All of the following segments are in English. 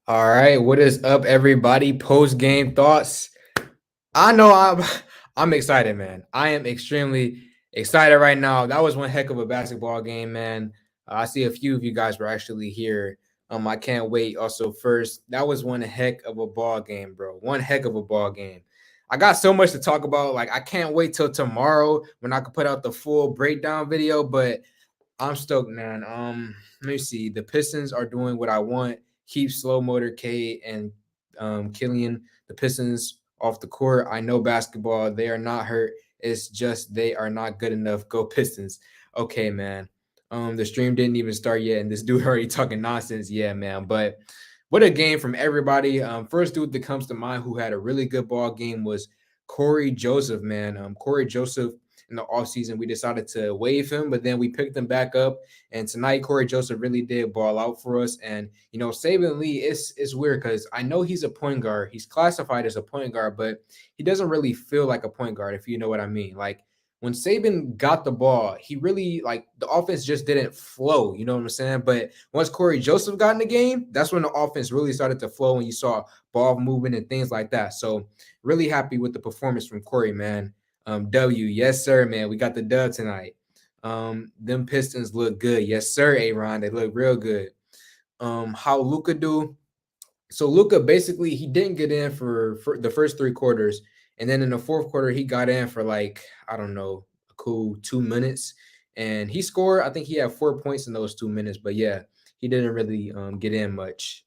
All right, what is up, everybody? Post game thoughts. I know I'm excited, man. I am extremely excited right now. That was one heck of a basketball game, man. I see a few of you guys were actually here. I can't wait. Also, first, that was one heck of a ball game, bro. One heck of a ball game. I got so much to talk about. Like, I can't wait till tomorrow when I can put out the full breakdown video. But I'm stoked, man. Let me see. The Pistons are doing what I want. Keep slow motor K and Killian, the Pistons off the court. I know basketball. They are not hurt. It's just they are not good enough. Go Pistons. Okay, man. The stream didn't even start yet, and this dude already talking nonsense. Yeah, man. But what a game from everybody. First dude that comes to mind who had a really good ball game was Corey Joseph, man. Corey Joseph in the offseason, we decided to waive him, but then we picked him back up. And tonight, Corey Joseph really did ball out for us. And, Saban Lee, it's weird because I know he's a point guard. He's classified as a point guard, but he doesn't really feel like a point guard, if you know what I mean. Like, when Saban got the ball, he really like the offense just didn't flow. You know what I'm saying? But once Corey Joseph got in the game, that's when the offense really started to flow and you saw ball movement and things like that. So really happy with the performance from Corey, man. W, yes, sir, man. We got the dub tonight. Them Pistons look good. Yes, sir, Aaron. They look real good. How Luca do? So Luca basically he didn't get in for the first 3 quarters, and then in the fourth quarter he got in for like I don't know a cool 2 minutes, and he scored. I think he had 4 points in those 2 minutes, but yeah, he didn't really get in much.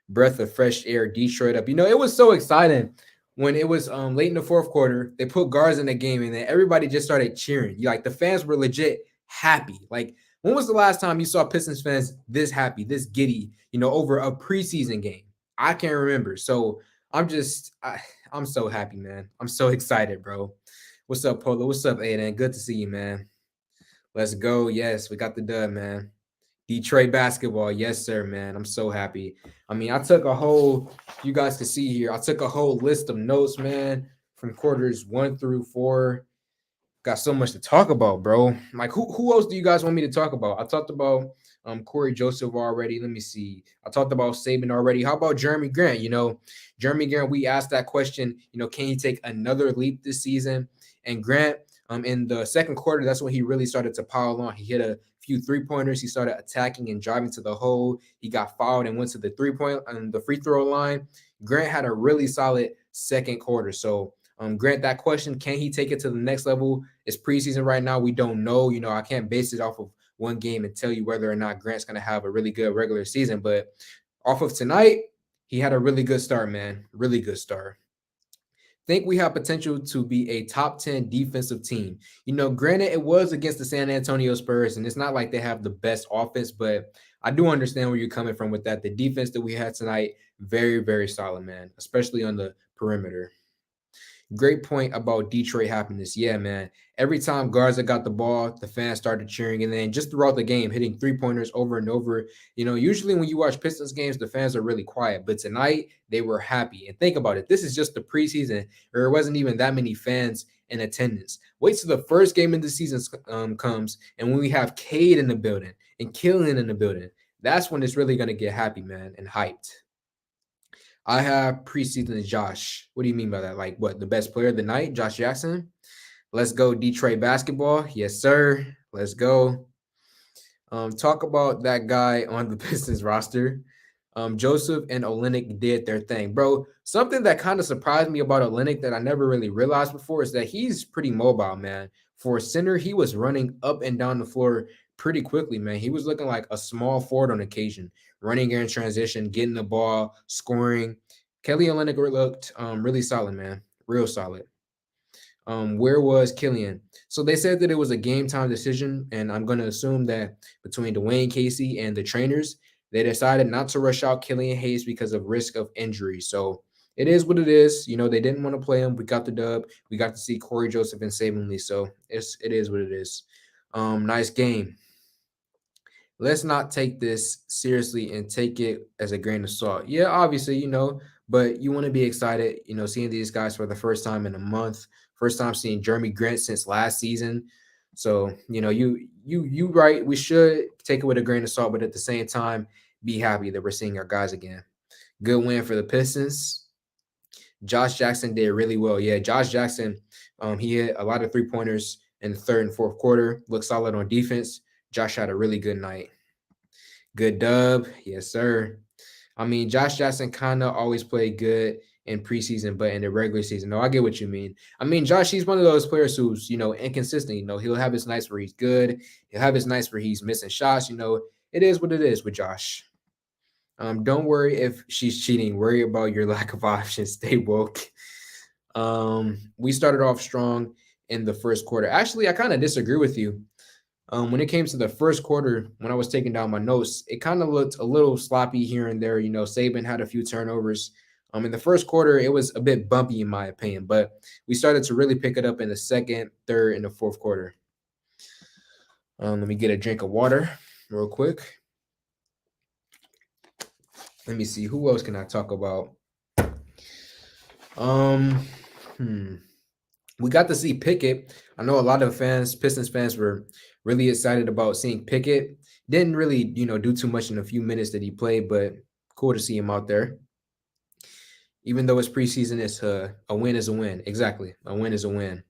Breath of fresh air, Detroit up. It was so exciting when it was late in the fourth quarter. They put guards in the game, and then everybody just started cheering. Like the fans were legit happy. Like when was the last time you saw Pistons fans this happy, this giddy? Over a preseason game. I can't remember. So I'm so happy, man. I'm so excited, bro. What's up, Polo? What's up, Aiden? Good to see you, man. Let's go. Yes, we got the dub, man. Detroit basketball. Yes, sir, man. I'm so happy. I mean, I took a whole, you guys can see here, I took a whole list of notes, man, from quarters 1 through 4. Got so much to talk about, bro. Like, who else do you guys want me to talk about? I talked about Corey Joseph already. Let me see. I talked about Saban already. How about Jeremy Grant? Jeremy Grant, we asked that question, can he take another leap this season? And Grant, in the second quarter, that's when he really started to pile on. He hit a few 3-pointers. He started attacking and driving to the hole. He got fouled and went to the 3-point and the free throw line. Grant had a really solid second quarter. So Grant, that question, can he take it to the next level? It's preseason right now. We don't know. I can't base it off of one game and tell you whether or not Grant's going to have a really good regular season. But off of tonight, he had a really good start, man. Really good start. Think we have potential to be a top 10 defensive team. Granted, it was against the San Antonio Spurs, and it's not like they have the best offense, but I do understand where you're coming from with that. The defense that we had tonight, very, very solid, man, especially on the perimeter. Great point about Detroit happiness. Yeah, man. Every time Garza got the ball, the fans started cheering. And then just throughout the game, hitting 3-pointers over and over. Usually when you watch Pistons games, the fans are really quiet. But tonight, they were happy. And think about it. This is just the preseason, or it wasn't even that many fans in attendance. Wait till the first game of the season comes, and when we have Cade in the building and Killian in the building, that's when it's really going to get happy, man, and hyped. I have preseason Josh. What do you mean by that? Like what? The best player of the night, Josh Jackson? Let's go Detroit basketball. Yes, sir. Let's go. Talk about that guy on the Pistons roster. Joseph and Olenek did their thing, bro. Something that kind of surprised me about Olenek that I never really realized before is that he's pretty mobile, man. For a center, he was running up and down the floor pretty quickly, man. He was looking like a small forward on occasion, running in transition, getting the ball, scoring. Kelly Olenek looked really solid, man. Real solid. Where was Killian? So they said that it was a game time decision, and I'm going to assume that between Dwayne Casey and the trainers, they decided not to rush out Killian Hayes because of risk of injury. So it is what it is. They didn't want to play him. We got the dub. We got to see Corey Joseph and Saban Lee. So it is what it is. Nice game. Let's not take this seriously and take it as a grain of salt. Yeah, obviously, but you want to be excited, seeing these guys for the first time in a month, first time seeing Jeremy Grant since last season. So, you right. We should take it with a grain of salt, but at the same time, be happy that we're seeing our guys again. Good win for the Pistons. Josh Jackson did really well. Yeah, Josh Jackson, he hit a lot of 3-pointers in the third and fourth quarter. Looked solid on defense. Josh had a really good night. Good dub. Yes, sir. I mean, Josh Jackson kind of always played good in preseason, but in the regular season, no, I get what you mean. I mean, Josh, he's one of those players who's, inconsistent. He'll have his nights where he's good. He'll have his nights where he's missing shots. It is what it is with Josh. Don't worry if she's cheating. Worry about your lack of options. Stay woke. We started off strong in the first quarter. Actually, I kind of disagree with you. When it came to the first quarter, when I was taking down my notes, it kind of looked a little sloppy here and there. Saban had a few turnovers. In the first quarter, it was a bit bumpy in my opinion, but we started to really pick it up in the second, third, and the fourth quarter. Let me get a drink of water real quick. Let me see. Who else can I talk about? We got to see Pickett. I know a lot of Pistons fans were really excited about seeing Pickett. Didn't really, do too much in the few minutes that he played, but cool to see him out there. Even though it's preseason, it's a win is a win. Exactly. A win is a win.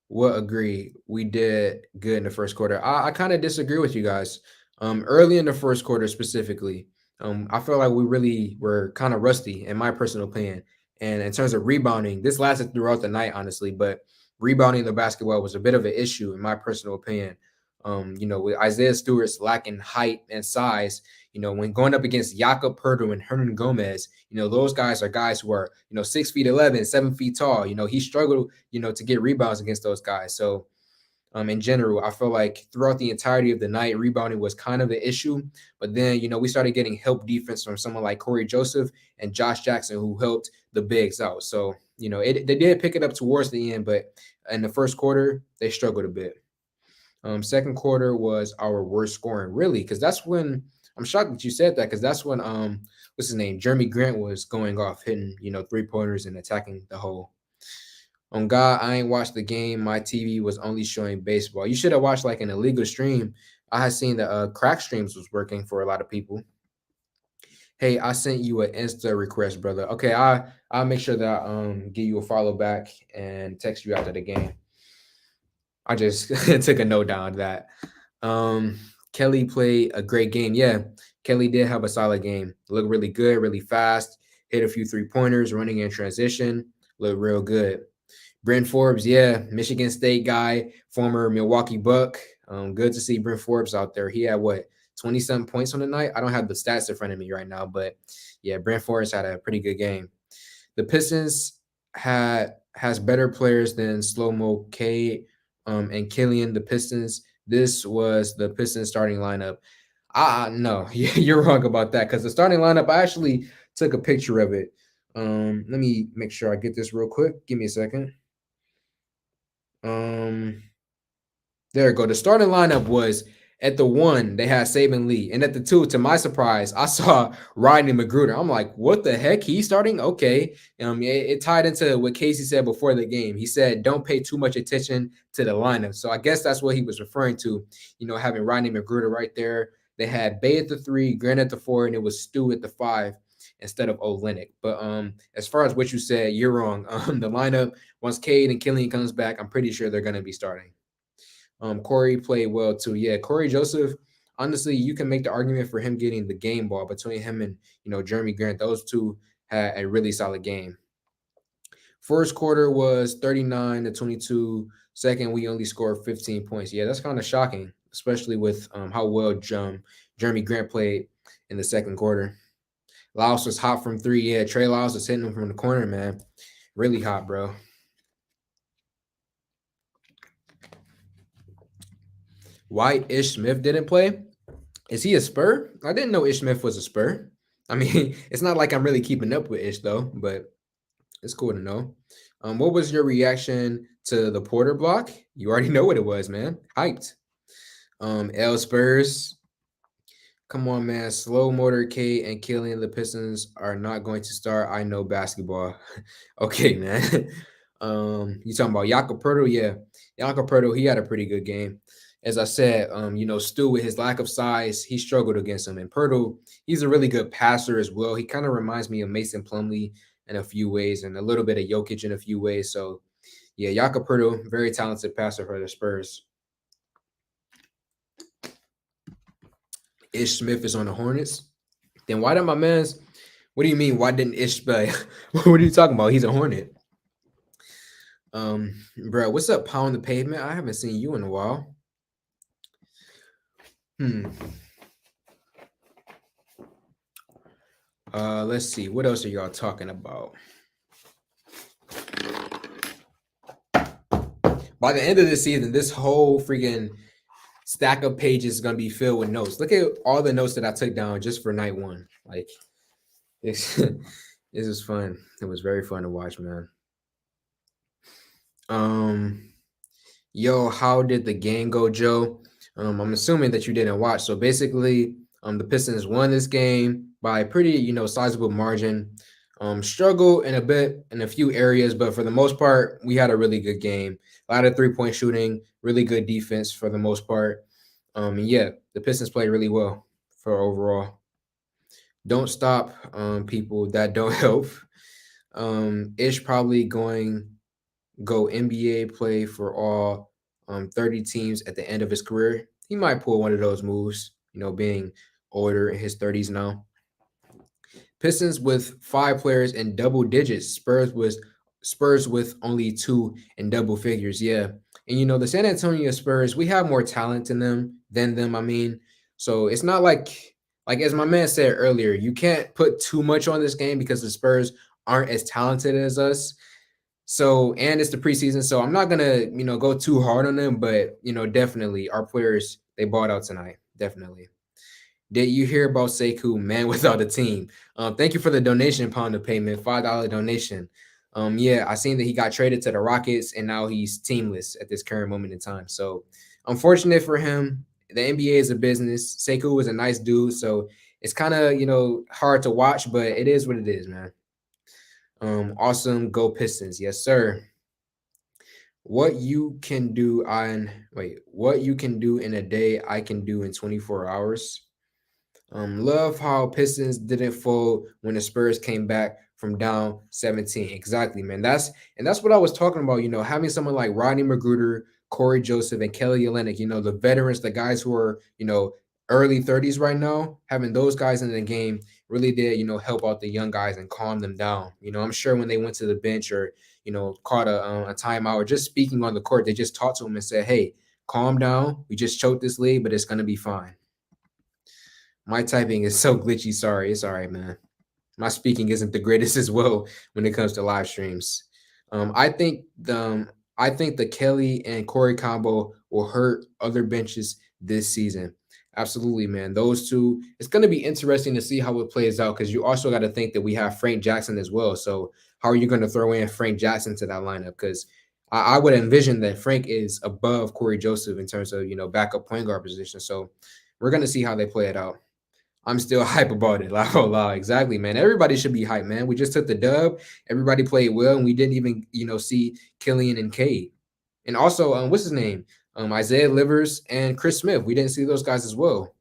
We'll agree. We did good in the first quarter. I kind of disagree with you guys. Early in the first quarter specifically, I feel like we really were kind of rusty, in my personal opinion. And in terms of rebounding, this lasted throughout the night, honestly, but rebounding the basketball was a bit of an issue, in my personal opinion. With Isaiah Stewart's lacking height and size, when going up against Jakob Poeltl and Hernan Gomez, those guys are guys who are, 6 feet 11, 7 feet tall. He struggled, to get rebounds against those guys. So, in general, I feel like throughout the entirety of the night, rebounding was kind of an issue. But then, we started getting help defense from someone like Corey Joseph and Josh Jackson, who helped the bigs out. So, they did pick it up towards the end, but in the first quarter, they struggled a bit. Second quarter was our worst scoring, really, because that's when I'm shocked that you said that, because that's when what's his name, Jeremy Grant was going off, hitting 3-pointers and attacking the hole. On God, I ain't watched the game. My TV was only showing baseball. You should have watched like an illegal stream. I had seen the crack streams was working for a lot of people. Hey, I sent you an Insta request, brother. Okay, I'll make sure that give you a follow back and text you after the game. I just took a note down of that. Kelly played a great game. Yeah, Kelly did have a solid game. Looked really good, really fast. Hit a few 3-pointers, running in transition. Looked real good. Brent Forbes, yeah, Michigan State guy, former Milwaukee Buck. Good to see Brent Forbes out there. He had 20-something points on the night. I don't have the stats in front of me right now, but yeah, Brent Forbes had a pretty good game. The Pistons has better players than Slow-Mo K and Killian. The Pistons. This was the Pistons starting lineup. No, you're wrong about that, because the starting lineup, I actually took a picture of it. Let me make sure I get this real quick. Give me a second. There we go. The starting lineup was at the 1, they had Saban Lee. And at the 2, to my surprise, I saw Rodney McGruder. I'm like, what the heck? He's starting? Okay. It tied into what Casey said before the game. He said, don't pay too much attention to the lineup. So I guess that's what he was referring to, having Rodney McGruder right there. They had Bay at the 3, Grant at the 4, and it was Stu at the 5 instead of Olynyk. But as far as what you said, you're wrong. The lineup, once Cade and Killian comes back, I'm pretty sure they're going to be starting. Corey played well too. Yeah, Corey Joseph, honestly, you can make the argument for him getting the game ball between him and, Jeremy Grant. Those two had a really solid game. First quarter was 39-22. Second, we only scored 15 points. Yeah, that's kind of shocking, especially with how well Jeremy Grant played in the second quarter. Laos was hot from 3. Yeah, Trey Laos was hitting him from the corner, man. Really hot, bro. Why Ish Smith didn't play? Is he a Spur? I didn't know Ish Smith was a Spur. I mean, it's not like I'm really keeping up with Ish, though, but it's cool to know. What was your reaction to the Porter block? You already know what it was, man. Hyped. L Spurs. Come on, man. Slow Motor K and Killian, the Pistons are not going to start. I know basketball. Okay, man. You talking about Jakob Poeltl? Yeah. Jakob Poeltl, he had a pretty good game. as I said, Stu with his lack of size, he struggled against him. And Pirtle, he's a really good passer as well. He kind of reminds me of Mason Plumlee in a few ways, and a little bit of Jokic in a few ways. So yeah, Jakob Pirtle, very talented passer for the Spurs. Ish Smith is on the Hornets. Then why did my man's? What do you mean? Why didn't Ish play? What are you talking about? He's a Hornet. Bro, what's up, Pound the Pavement? I haven't seen you in a while. Let's see. What else are y'all talking about? By the end of the season, this whole freaking stack of pages is gonna be filled with notes. Look at all the notes that I took down just for night one. Like this, this is fun. It was very fun to watch, man. Yo, how did the game go, Joe? I'm assuming that you didn't watch. So basically, the Pistons won this game by a pretty, sizable margin. Struggled in a bit in a few areas, but for the most part, we had a really good game. A lot of 3-point shooting, really good defense for the most part. And yeah, the Pistons played really well for overall. Don't stop, people. That don't help. Ish probably go NBA play for all 30 teams at the end of his career. He might pull one of those moves, being older in his 30s now. Pistons with 5 players in double digits. Spurs with only 2 in double figures. Yeah. And the San Antonio Spurs, we have more talent in them, I mean. So it's not like as my man said earlier, you can't put too much on this game because the Spurs aren't as talented as us. So, and it's the preseason, so I'm not gonna, go too hard on them, but definitely our players, they bought out tonight. Definitely. Did you hear about Sekou, man without a team? Thank you for the donation, Pound of Payment, $5 donation. Yeah, I seen that he got traded to the Rockets and now he's teamless at this current moment in time. So unfortunate for him. The NBA is a business. Sekou is a nice dude, so it's kind of hard to watch, but it is what it is, man. Awesome, go Pistons, yes sir. What you can do in a day, I can do in 24 hours. Love how Pistons didn't fold when the Spurs came back from down 17. Exactly, man. That's what I was talking about. Having someone like Rodney McGruder, Corey Joseph, and Kelly Olynyk. The veterans, the guys who are early 30s right now. Having those guys in the game really did help out the young guys and calm them down. I'm sure when they went to the bench or caught a timeout or just speaking on the court, they just talked to them and said, "Hey, calm down. We just choked this lead, but it's gonna be fine." My typing is so glitchy. Sorry. It's all right, man. My speaking isn't the greatest as well when it comes to live streams. I think the Kelly and Corey combo will hurt other benches this season. Absolutely, man. Those two, it's going to be interesting to see how it plays out because you also got to think that we have Frank Jackson as well. So how are you going to throw in Frank Jackson to that lineup? Because I would envision that Frank is above Corey Joseph in terms of backup point guard position. So we're going to see how they play it out. I'm still hype about it. Like, oh, wow, exactly, man. Everybody should be hype, man. We just took the dub. Everybody played well, and we didn't even, see Killian and Cade. And also, what's his name? Isaiah Livers and Chris Smith. We didn't see those guys as well.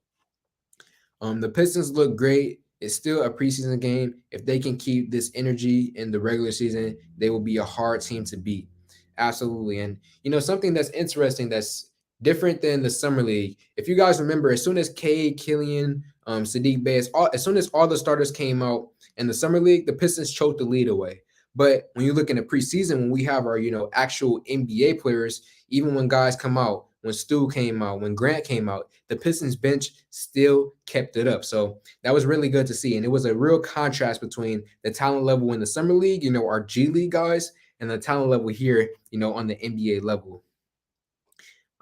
The Pistons look great. It's still a preseason game. If they can keep this energy in the regular season, they will be a hard team to beat. Absolutely. And something that's interesting that's different than the summer league. If you guys remember, as soon as Cade, Killian, Sadiq Bey, as soon as all the starters came out in the summer league, the Pistons choked the lead away. But when you look in the preseason, when we have our actual NBA players, even when guys come out, when Stu came out, when Grant came out, the Pistons bench still kept it up. So that was really good to see. And it was a real contrast between the talent level in the summer league, our G League guys, and the talent level here, on the NBA level.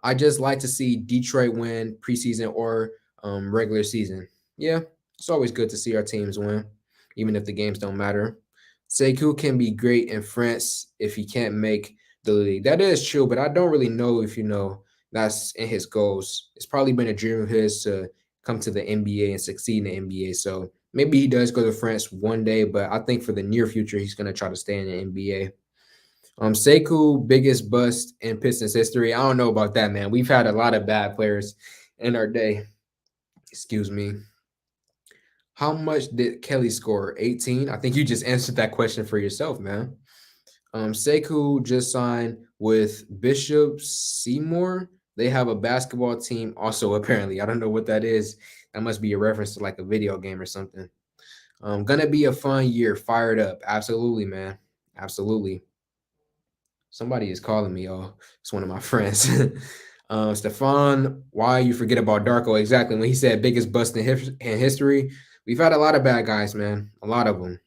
I just like to see Detroit win preseason or regular season. Yeah, it's always good to see our teams win, even if the games don't matter. Sekou can be great in France if he can't make the league. That is true, but I don't really know if that's in his goals. It's probably been a dream of his to come to the NBA and succeed in the NBA. So maybe he does go to France one day, but I think for the near future, he's going to try to stay in the NBA. Sekou, biggest bust in Pistons history. I don't know about that, man. We've had a lot of bad players in our day. Excuse me. How much did Kelly score? 18? I think you just answered that question for yourself, man. Sekou just signed with Bishop Seymour. They have a basketball team also, apparently. I don't know what that is. That must be a reference to like a video game or something. Gonna be a fun year. Fired up. Absolutely, man. Absolutely. Somebody is calling me, y'all. It's one of my friends. Stefan, why you forget about Darko? Exactly. When he said biggest bust in history, we've had a lot of bad guys, man. A lot of them.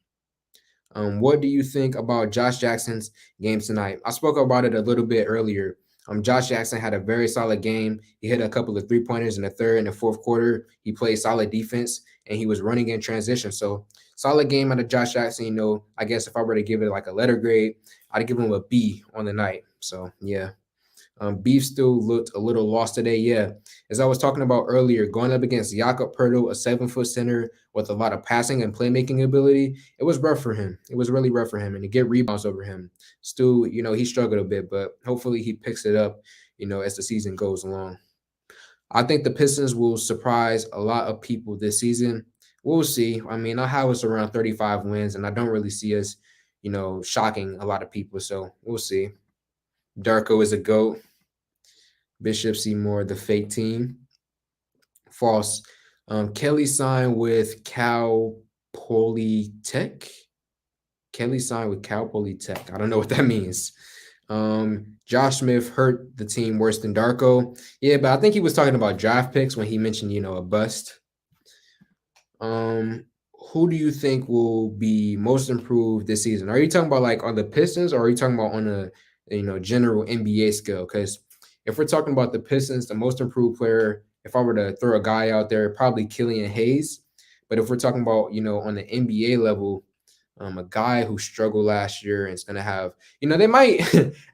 What do you think about Josh Jackson's game tonight? I spoke about it a little bit earlier. Josh Jackson had a very solid game. He hit a couple of 3-pointers in the third and the fourth quarter. He played solid defense and he was running in transition. So solid game out of Josh Jackson. I guess if I were to give it like a letter grade, I'd give him a B on the night. So yeah. Beef still looked a little lost today. Yeah, as I was talking about earlier, going up against Jakob Pertl, a 7-foot center with a lot of passing and playmaking ability, it was rough for him. It was really rough for him, and to get rebounds over him, still, he struggled a bit, but hopefully he picks it up, as the season goes along. I think the Pistons will surprise a lot of people this season. We'll see. I mean, I have us around 35 wins, and I don't really see us, shocking a lot of people. So we'll see. Darko is a GOAT. Bishop Seymour, the fake team. False. Kelly signed with Cal Polytech. Kelly signed with Cal Polytech. I don't know what that means. Josh Smith hurt the team worse than Darko. Yeah, but I think he was talking about draft picks when he mentioned, a bust. Who do you think will be most improved this season? Are you talking about like on the Pistons, or are you talking about on a general NBA scale? Because if we're talking about the Pistons, the most improved player, if I were to throw a guy out there, probably Killian Hayes. But if we're talking about on the NBA level, a guy who struggled last year and is going to have, they might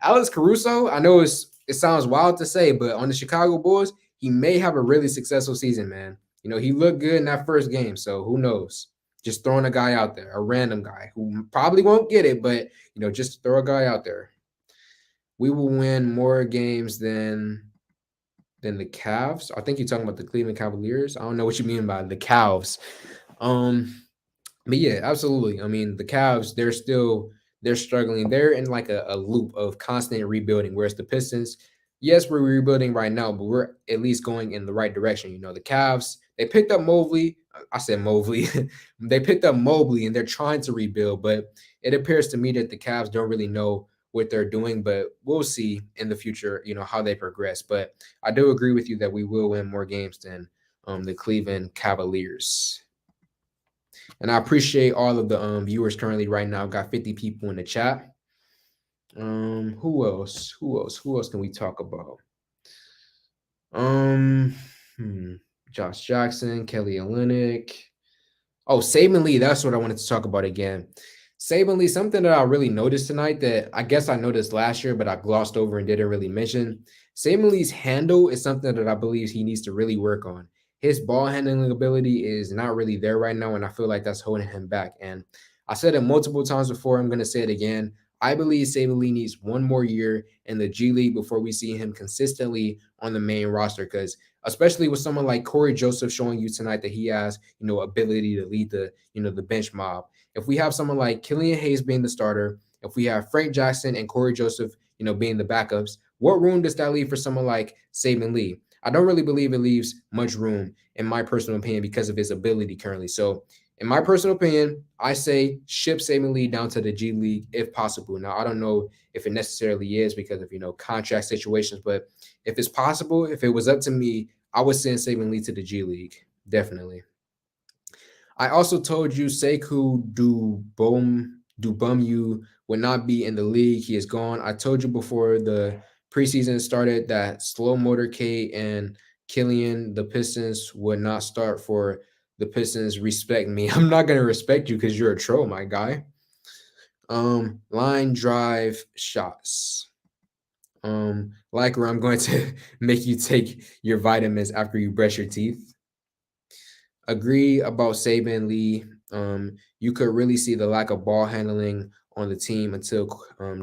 Alex Caruso. I know it sounds wild to say, but on the Chicago Bulls, he may have a really successful season, man. He looked good in that first game, so who knows? Just throwing a guy out there, a random guy who probably won't get it, but just throw a guy out there. We will win more games than the Cavs. I think you're talking about the Cleveland Cavaliers. I don't know what you mean by the Cavs. But yeah, absolutely. I mean, the Cavs, they're struggling. They're in like a loop of constant rebuilding, whereas the Pistons, yes, we're rebuilding right now, but we're at least going in the right direction. The Cavs, they picked up Mobley. I said Mobley. They picked up Mobley and they're trying to rebuild, but it appears to me that the Cavs don't really know what they're doing, but we'll see in the future, how they progress. But I do agree with you that we will win more games than the Cleveland Cavaliers. And I appreciate all of the viewers currently right now. Got 50 people in the chat. Who else? Who else can we talk about? Josh Jackson, Kelly Olynyk. Oh, Saban Lee. That's what I wanted to talk about again. Saban Lee, something that I really noticed tonight that I guess I noticed last year, but I glossed over and didn't really mention. Saban Lee's handle is something that I believe he needs to really work on. His ball handling ability is not really there right now, and I feel like that's holding him back. And I said it multiple times before. I'm going to say it again. I believe Saban Lee needs one more year in the G League before we see him consistently on the main roster, because especially with someone like Corey Joseph showing you tonight that he has, ability to lead the bench mob. If we have someone like Killian Hayes being the starter, if we have Frank Jackson and Corey Joseph, being the backups, what room does that leave for someone like Saban Lee? I don't really believe it leaves much room, in my personal opinion, because of his ability currently. So, in my personal opinion, I say ship Saban Lee down to the G League if possible. Now, I don't know if it necessarily is because of, contract situations, but if it's possible, if it was up to me, I would send Saban Lee to the G League. Definitely. I also told you Sekou Dubumyu would not be in the league. He is gone. I told you before the preseason started that Slow Motorcade and Killian, the Pistons, would not start for the Pistons. Respect me. I'm not going to respect you because you're a troll, my guy. Line drive shots. Like where I'm going to make you take your vitamins after you brush your teeth. Agree about Saban Lee. You could really see the lack of ball handling on the team until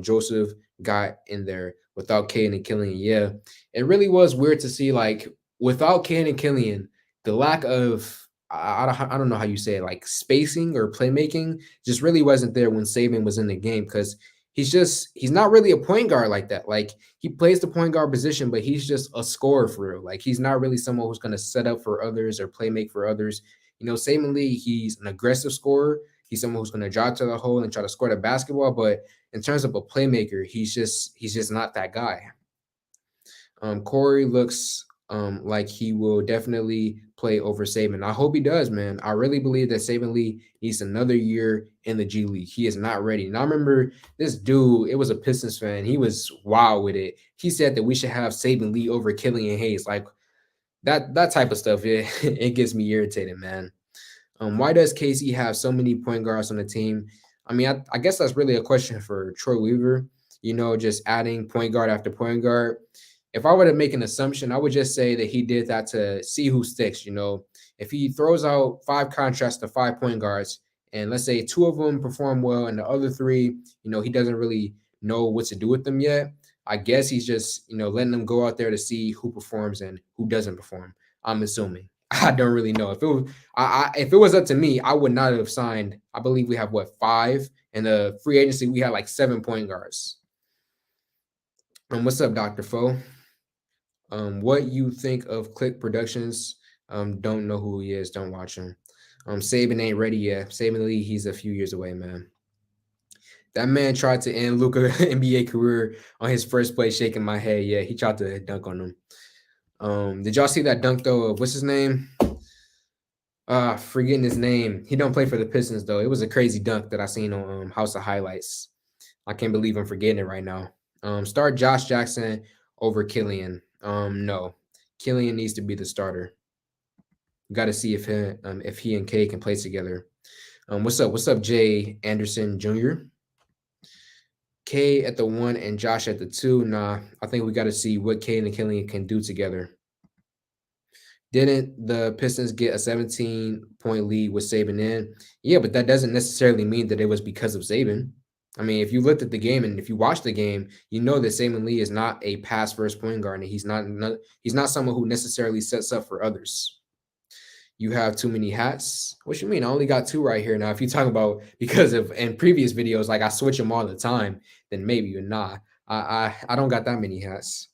Joseph got in there without Kane and Killian. Yeah, it really was weird to see like without Kane and Killian, the lack of I don't know how you say it, like spacing or playmaking just really wasn't there when Saban was in the game because he's not really a point guard like that. Like he plays the point guard position, but he's just a scorer for real. Like he's not really someone who's gonna set up for others or play make for others. You know, Saban Lee, he's an aggressive scorer. He's someone who's gonna drive to the hole and try to score the basketball. But in terms of a playmaker, he's just not that guy. Corey looks like he will definitely play over Saban. I hope he does, man. I really believe that Saban Lee needs another year in the G League. He is not ready. And I remember this dude, it was a Pistons fan. He was wild with it. He said that we should have Saban Lee over Killian Hayes. Like that type of stuff, it gets me irritated, man. Why does Casey have so many point guards on the team? I mean, I guess that's really a question for Troy Weaver, just adding point guard after point guard. If I were to make an assumption, I would just say that he did that to see who sticks. If he throws out 5 contracts to 5 point guards, and let's say 2 of them perform well, and the other 3, he doesn't really know what to do with them yet. I guess he's just, letting them go out there to see who performs and who doesn't perform. I'm assuming. I don't really know. If it was up to me, I would not have signed. I believe we have 5, and the free agency we had like 7 point guards. What's up, Dr. Foe? What you think of Click Productions? Don't know who he is. Don't watch him. Saban ain't ready yet. Saban Lee, he's a few years away, man. That man tried to end Luka NBA career on his first play, shaking my head. Yeah, he tried to dunk on him. Did y'all see that dunk though of what's his name? Forgetting his name. He don't play for the Pistons though. It was a crazy dunk that I seen on House of Highlights. I can't believe I'm forgetting it right now. Start Josh Jackson over Killian. No, Killian needs to be the starter. Got to see if he and K can play together. What's up? What's up, Jay Anderson Jr.? K at the 1 and Josh at the 2. Nah, I think we got to see what K and Killian can do together. Didn't the Pistons get a 17-point lead with Saban in? Yeah, but that doesn't necessarily mean that it was because of Saban. I mean, if you looked at the game and if you watched the game, you know that Saban Lee is not a pass first point guard, and he's not someone who necessarily sets up for others. You have too many hats. What you mean? I only got 2 right here now. If you talk about because of in previous videos, like I switch them all the time, then maybe you're not. I don't got that many hats.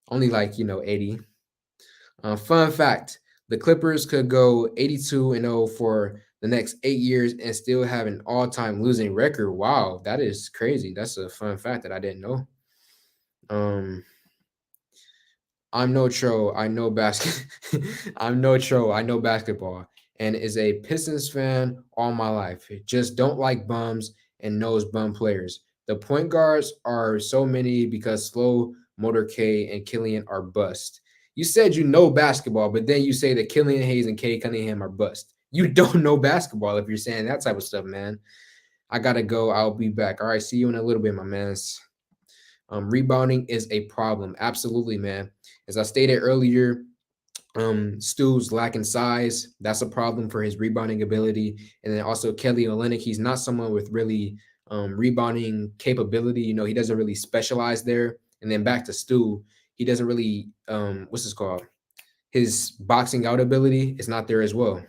Only like 80. Fun fact: the Clippers could go 82-0 for the next 8 years and still have an all-time losing record. Wow, that is crazy. That's a fun fact that I didn't know. I'm no troll. I know I'm no troll. I know basketball, and is a Pistons fan all my life. Just don't like bums and knows bum players. The point guards are so many because slow motor K and Killian are bust. You said you know basketball, but then you say that Killian Hayes and K Cunningham are bust. You don't know basketball if you're saying that type of stuff, man. I gotta go. I'll be back. All right, see you in a little bit, my man. Rebounding is a problem. Absolutely, man. As I stated earlier, Stu's lacking size. That's a problem for his rebounding ability. And then also Kelly Olynyk, he's not someone with really rebounding capability. He doesn't really specialize there. And then back to Stu, he doesn't really, what's this called? His boxing out ability is not there as well.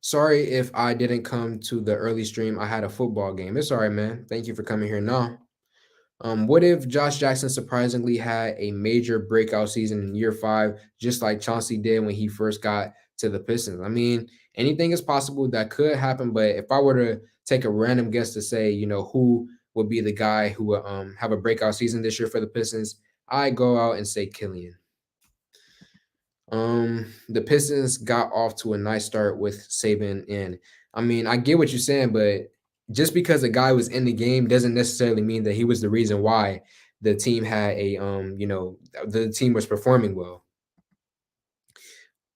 Sorry if I didn't come to the early stream. I had a football game. It's all right, man. Thank you for coming here now. What if Josh Jackson surprisingly had a major breakout season in year 5, just like Chauncey did when he first got to the Pistons? I mean, anything is possible that could happen, but if I were to take a random guess to say, who would be the guy who would have a breakout season this year for the Pistons, I go out and say Killian. The Pistons got off to a nice start with Saban in. I mean, I get what you're saying, but just because a guy was in the game doesn't necessarily mean that he was the reason why the team had the team was performing well.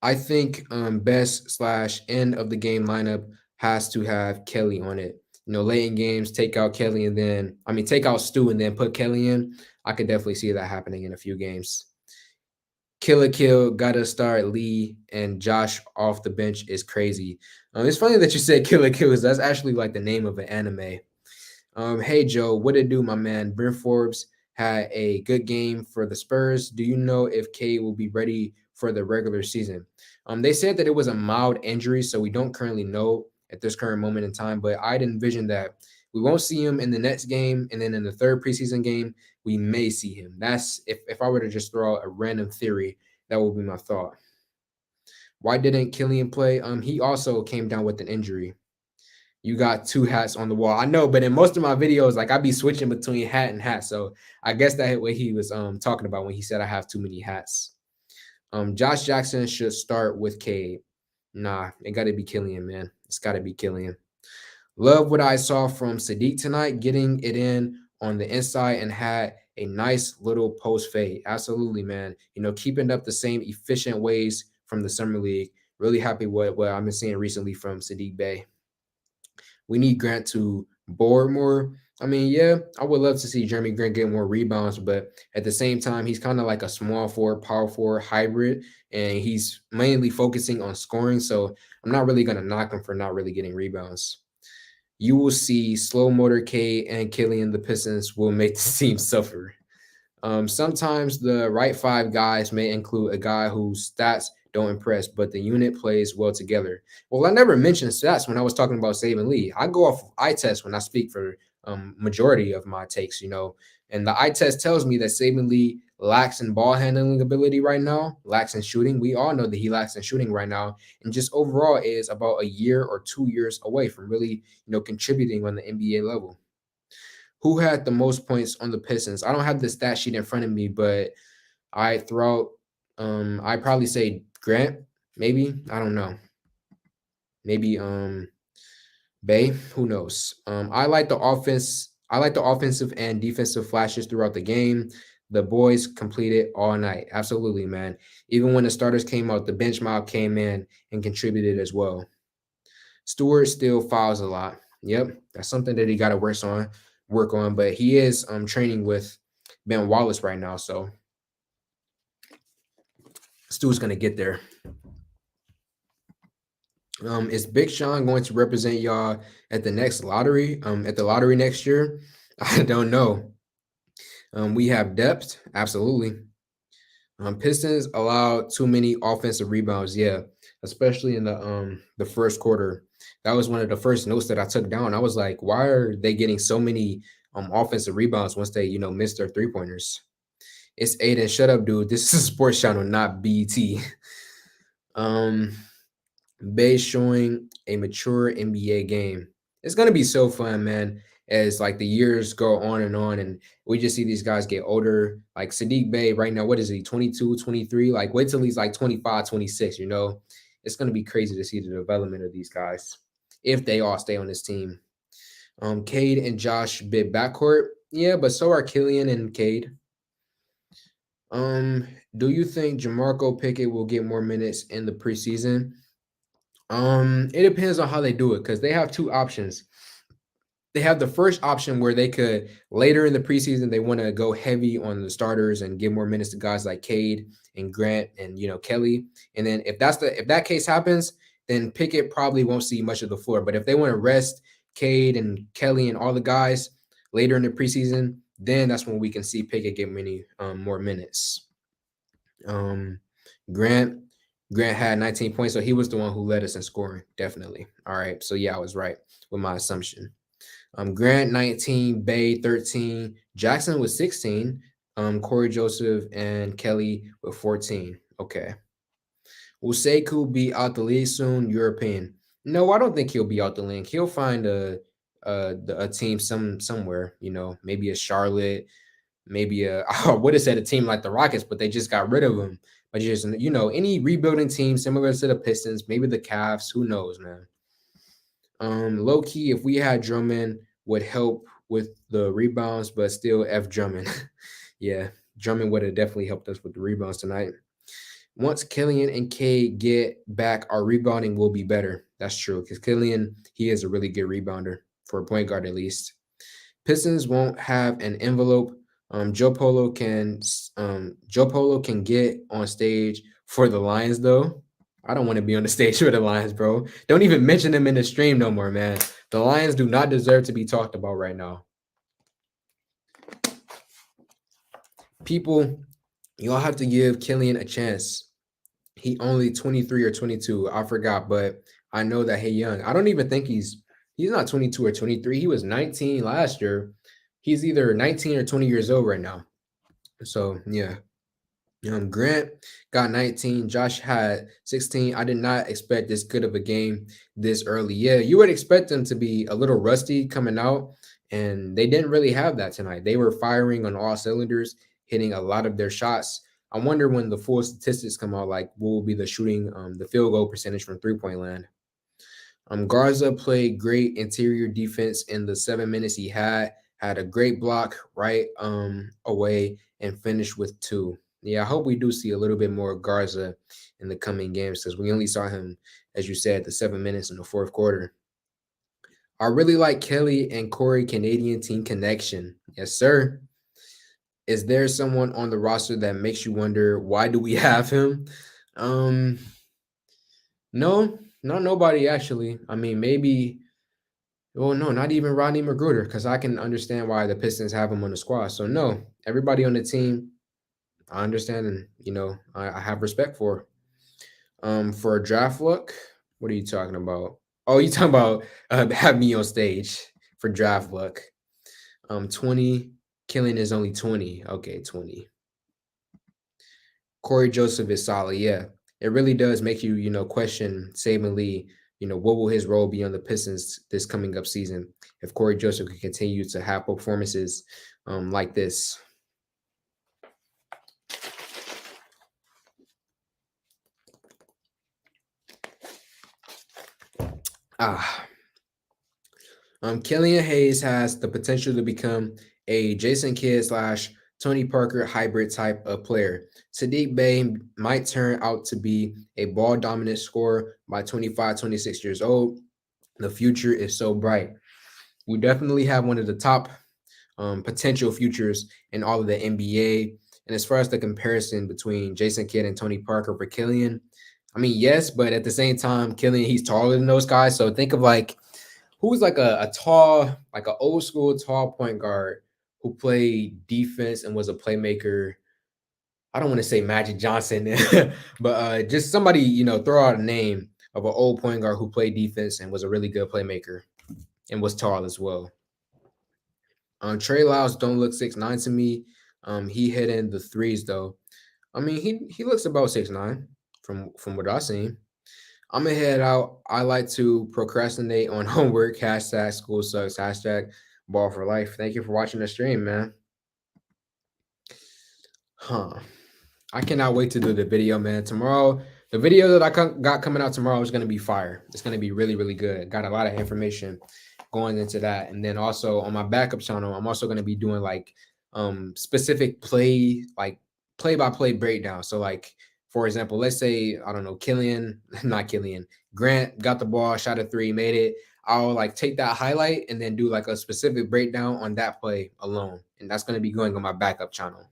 I think best/end of the game lineup has to have Kelly on it. Late in games, take out Kelly and then take out Stu and then put Kelly in. I could definitely see that happening in a few games. Kill, gotta start Lee and Josh off the bench is crazy. It's funny that you said Kill, because that's actually like the name of an anime. Hey Joe, what it do, my man? Bryn Forbes had a good game for the Spurs. Do you know if K will be ready for the regular season? They said that it was a mild injury, so we don't currently know at this current moment in time. But I'd envision that we won't see him in the next game, and then in the third preseason game, we may see him. That's if I were to just throw out a random theory, that would be my thought. Why didn't Killian play? He also came down with an injury. You got two hats on the wall. I know, but in most of my videos, like I be switching between hat and hat. So I guess that what he was talking about when he said I have too many hats. Josh Jackson should start with Cade. Nah, it gotta be Killian, man. It's gotta be Killian. Love what I saw from Sadiq tonight, getting it in on the inside and had a nice little post fade. Absolutely, man. Keeping up the same efficient ways from the summer league. Really happy with what I've been seeing recently from Sadiq Bey. We need Grant to board more. I mean, yeah, I would love to see Jeremy Grant get more rebounds, but at the same time, he's kind of like a small forward, power forward hybrid, and he's mainly focusing on scoring. So I'm not really going to knock him for not really getting rebounds. You will see slow motor K and Killian the Pistons will make the team suffer. Sometimes the right five guys may include a guy whose stats don't impress, but the unit plays well together. Well, I never mentioned stats when I was talking about Saban Lee. I go off of eye test when I speak for majority of my takes, and the eye test tells me that Saban Lee lacks in ball handling ability right now, lacks in shooting. We all know that he lacks in shooting right now, and just overall is about a year or 2 years away from really, contributing on the NBA level. Who had the most points on the Pistons? I don't have the stat sheet in front of me, but I throw I probably say Grant, maybe. I don't know. Maybe Bay, who knows? I like the offensive and defensive flashes throughout the game. The boys completed all night. Absolutely, man. Even when the starters came out, the bench mob came in and contributed as well. Stewart still fouls a lot. Yep, that's something that he got to work on. But he is training with Ben Wallace right now, so Stu's gonna get there. Is Big Sean going to represent y'all at the next lottery? At the lottery next year? I don't know. We have depth, absolutely. Pistons allowed too many offensive rebounds, yeah, especially in the first quarter. That was one of the first notes that I took down. I was like, why are they getting so many offensive rebounds once they missed their 3-pointers? It's Aiden, shut up, dude. This is a sports channel, not BT. um Bay showing a mature NBA game. It's gonna be so fun, man. As like the years go on, and we just see these guys get older. Like Sadiq Bey right now, what is he, 22, 23? Like wait till he's like 25, 26, It's gonna be crazy to see the development of these guys if they all stay on this team. Cade and Josh bit backcourt. Yeah, but so are Killian and Cade. Do you think Jamarco Pickett will get more minutes in the preseason? It depends on how they do it because they have two options. They have the first option where they could later in the preseason they want to go heavy on the starters and give more minutes to guys like Cade and Grant and Kelly. And then if that case happens, then Pickett probably won't see much of the floor. But if they want to rest Cade and Kelly and all the guys later in the preseason, then that's when we can see Pickett get many more minutes. Grant Grant had 19 points, so he was the one who led us in scoring, definitely. All right, so yeah, I was right with my assumption. Grant 19, Bay 13, Jackson was 16, Corey Joseph and Kelly with 14. Okay. Will Sekou be out the league soon? European? No, I don't think he'll be out the league. He'll find a team somewhere, maybe a Charlotte, maybe I would have said a team like the Rockets, but they just got rid of him. But just any rebuilding team similar to the Pistons, maybe the Cavs, who knows, man. Low key, if we had Drummond, would help with the rebounds, but still F Drummond. Yeah, Drummond would have definitely helped us with the rebounds tonight. Once Killian and K get back, our rebounding will be better. That's true because Killian, he is a really good rebounder for a point guard at least. Pistons won't have an envelope. Joe Polo can get on stage for the Lions though. I don't want to be on the stage with the Lions, bro. Don't even mention them in the stream no more, man. The Lions do not deserve to be talked about right now. People, y'all have to give Killian a chance. He only 23 or 22. I forgot, but I know that he young. I don't even think he's not 22 or 23. He was 19 last year. He's either 19 or 20 years old right now. So yeah. Grant got 19. Josh had 16. I did not expect this good of a game this early. Yeah, you would expect them to be a little rusty coming out, and they didn't really have that tonight. They were firing on all cylinders, hitting a lot of their shots. I wonder when the full statistics come out, like what will be the shooting, the field goal percentage from 3-point land. Garza played great interior defense in the 7 minutes he had a great block right away and finished with 2. Yeah, I hope we do see a little bit more Garza in the coming games because we only saw him, as you said, the 7 minutes in the fourth quarter. I really like Kelly and Corey Canadian team connection. Yes, sir. Is there someone on the roster that makes you wonder why do we have him? Um, no, not nobody actually. I mean, maybe. Well, no, not even Rodney Magruder, because I can understand why the Pistons have him on the squad. So no, everybody on the team, I understand, and I have respect for. For a draft look, what are you talking about? Oh, you talking about have me on stage for draft look. 20. Killing is only 20. Okay, 20. Corey Joseph is solid. Yeah, it really does make you, question Saban Lee. What will his role be on the Pistons this coming up season if Corey Joseph can continue to have performances like this? Killian Hayes has the potential to become a Jason Kidd / Tony Parker hybrid type of player. Sadiq Bey might turn out to be a ball dominant scorer by 25, 26 years old. The future is so bright. We definitely have one of the top potential futures in all of the NBA. And as far as the comparison between Jason Kidd and Tony Parker for Killian, I mean, yes, but at the same time, Killian, he's taller than those guys. So think of like who's like a tall, like an old school tall point guard who played defense and was a playmaker. I don't want to say Magic Johnson, but just somebody, throw out a name of an old point guard who played defense and was a really good playmaker and was tall as well. Trey Lyles don't look 6'9" to me. He hit in the threes though. I mean, he looks about 6'9" from what I've seen. I'm gonna head out. I like to procrastinate on homework. Hashtag school sucks. Hashtag ball for life. Thank you for watching the stream, man. I cannot wait to do the video, man. Tomorrow, the video that I got coming out tomorrow is going to be fire. It's going to be really, really good. Got a lot of information going into that. And then also on my backup channel, I'm also going to be doing like specific play-by-play breakdown. So like, for example, let's say, I don't know, Grant got the ball, shot a 3, made it. I'll like take that highlight and then do like a specific breakdown on that play alone. And that's going to be going on my backup channel.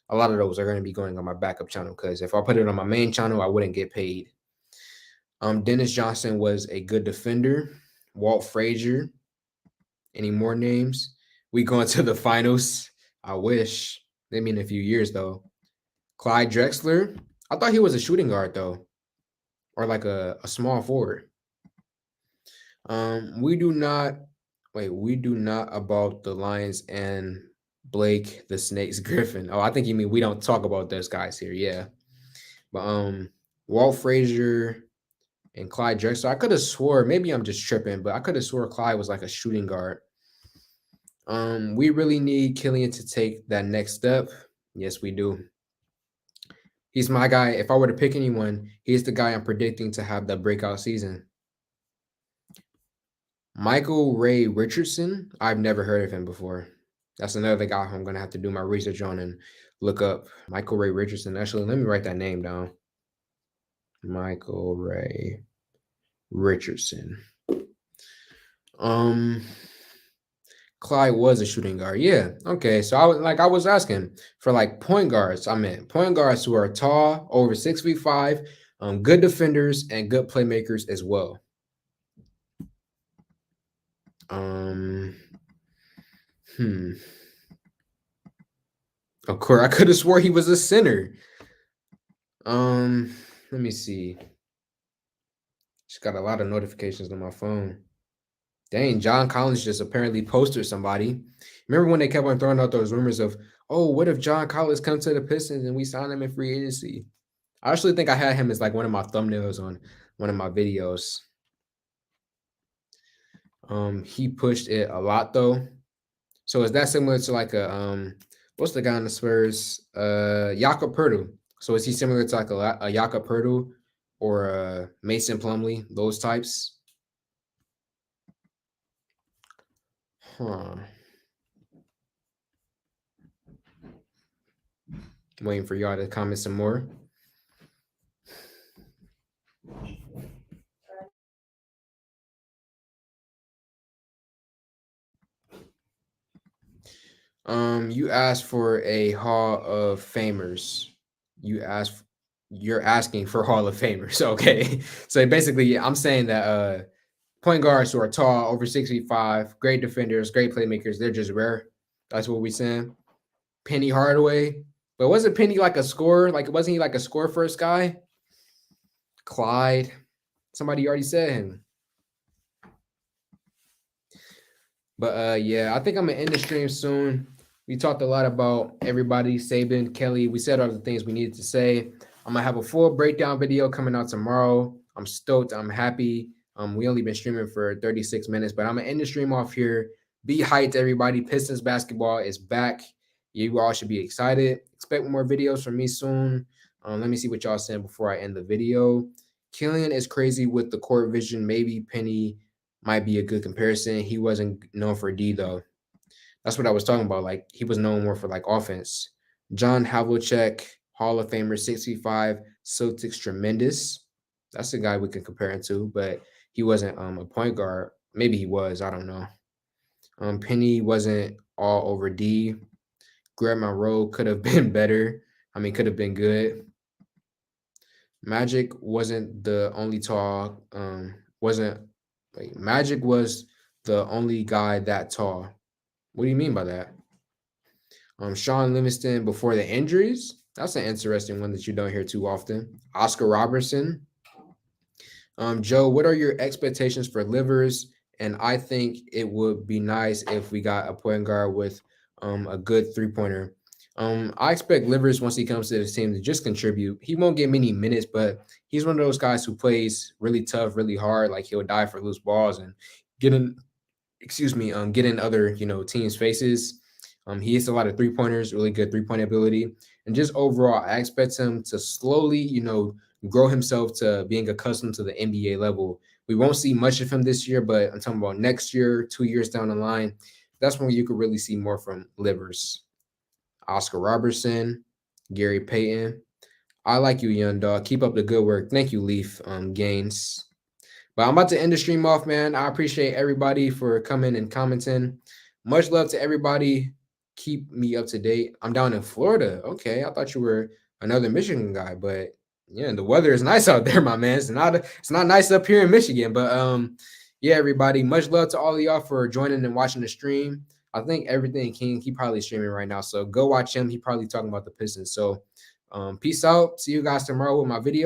A lot of those are going to be going on my backup channel because if I put it on my main channel, I wouldn't get paid. Dennis Johnson was a good defender. Walt Frazier. Any more names? We going to the finals. I wish. Maybe in a few years, though. Clyde Drexler. I thought he was a shooting guard, though. Or like a small forward. We do not about the Lions and Blake the Snakes Griffin. Oh, I think you mean we don't talk about those guys here. Yeah. But Walt Frazier and Clyde Drexler. I could have swore, maybe I'm just tripping, but I could have swore Clyde was like a shooting guard. We really need Killian to take that next step. Yes, we do. He's my guy. If I were to pick anyone, he's the guy I'm predicting to have the breakout season. Michael Ray Richardson. I've never heard of him before. That's another guy I'm going to have to do my research on and look up. Michael Ray Richardson. Actually, let me write that name down. Michael Ray Richardson. Clyde was a shooting guard. Yeah. Okay. So I was asking for like point guards. I meant point guards who are tall, over 6'5", Good defenders and good playmakers as well. Um, hmm. Of course, I could have swore he was a center. Um, Let me see. Just got a lot of notifications on my phone. Dang, John Collins just apparently posted somebody. Remember when they kept on throwing out those rumors of, oh, what if John Collins comes to the Pistons and we sign him in free agency? I actually think I had him as like one of my thumbnails on one of my videos. He pushed it a lot though. So is that similar to like a what's the guy on the Spurs? Jakob Poeltl. So is he similar to like a Jakob Poeltl or Mason Plumlee, those types? Huh. Waiting for y'all to comment some more. You asked for a Hall of Famers. You're asking for Hall of Famers. Okay. So basically, I'm saying that point guards who are tall, over 6'5", great defenders, great playmakers, they're just rare. That's what we're saying. Penny Hardaway. But wasn't Penny like a scorer? Like, wasn't he like a score first guy? Clyde. Somebody already said him. But yeah, I think I'm gonna end the stream soon. We talked a lot about everybody, Saban, Kelly. We said all the things we needed to say. I'm gonna have a full breakdown video coming out tomorrow. I'm stoked. I'm happy. We only been streaming for 36 minutes, but I'm gonna end the stream off here. Be hyped, everybody. Pistons basketball is back. You all should be excited. Expect more videos from me soon. Let me see what y'all saying before I end the video. Killian is crazy with the court vision. Maybe Penny might be a good comparison. He wasn't known for D though. That's what I was talking about. Like he was known more for like offense. John Havlicek, Hall of Famer, 65, Celtics tremendous. That's the guy we can compare him to, but he wasn't a point guard. Maybe he was. I don't know. Penny wasn't all over D. Greg Monroe could have been better. I mean, could have been good. Magic wasn't the only tall. Wasn't like Magic was the only guy that tall. What do you mean by that? Sean Livingston before the injuries. That's an interesting one that you don't hear too often. Oscar Robertson. Joe, what are your expectations for Livers? And I think it would be nice if we got a point guard with a good three-pointer. I expect Livers, once he comes to the team, to just contribute. He won't get many minutes, but he's one of those guys who plays really tough, really hard. Like he'll die for loose balls and get in, get in other, teams' faces. He hits a lot of three-pointers, really good three-point ability. And just overall, I expect him to slowly, grow himself to being accustomed to the NBA level. We won't see much of him this year, but I'm talking about next year, 2 years down the line. That's when you could really see more from Livers. Oscar Robertson, Gary Payton. I like you, young dog. Keep up the good work. Thank you, Leaf Gaines. But I'm about to end the stream off, man. I appreciate everybody for coming and commenting. Much love to everybody. Keep me up to date. I'm down in Florida. Okay, I thought you were another Michigan guy, but yeah, the weather is nice out there, my man. It's not nice up here in Michigan, but yeah, everybody. Much love to all of y'all for joining and watching the stream. I think Everything King, he probably streaming right now, so go watch him. He probably talking about the Pistons. So peace out. See you guys tomorrow with my video.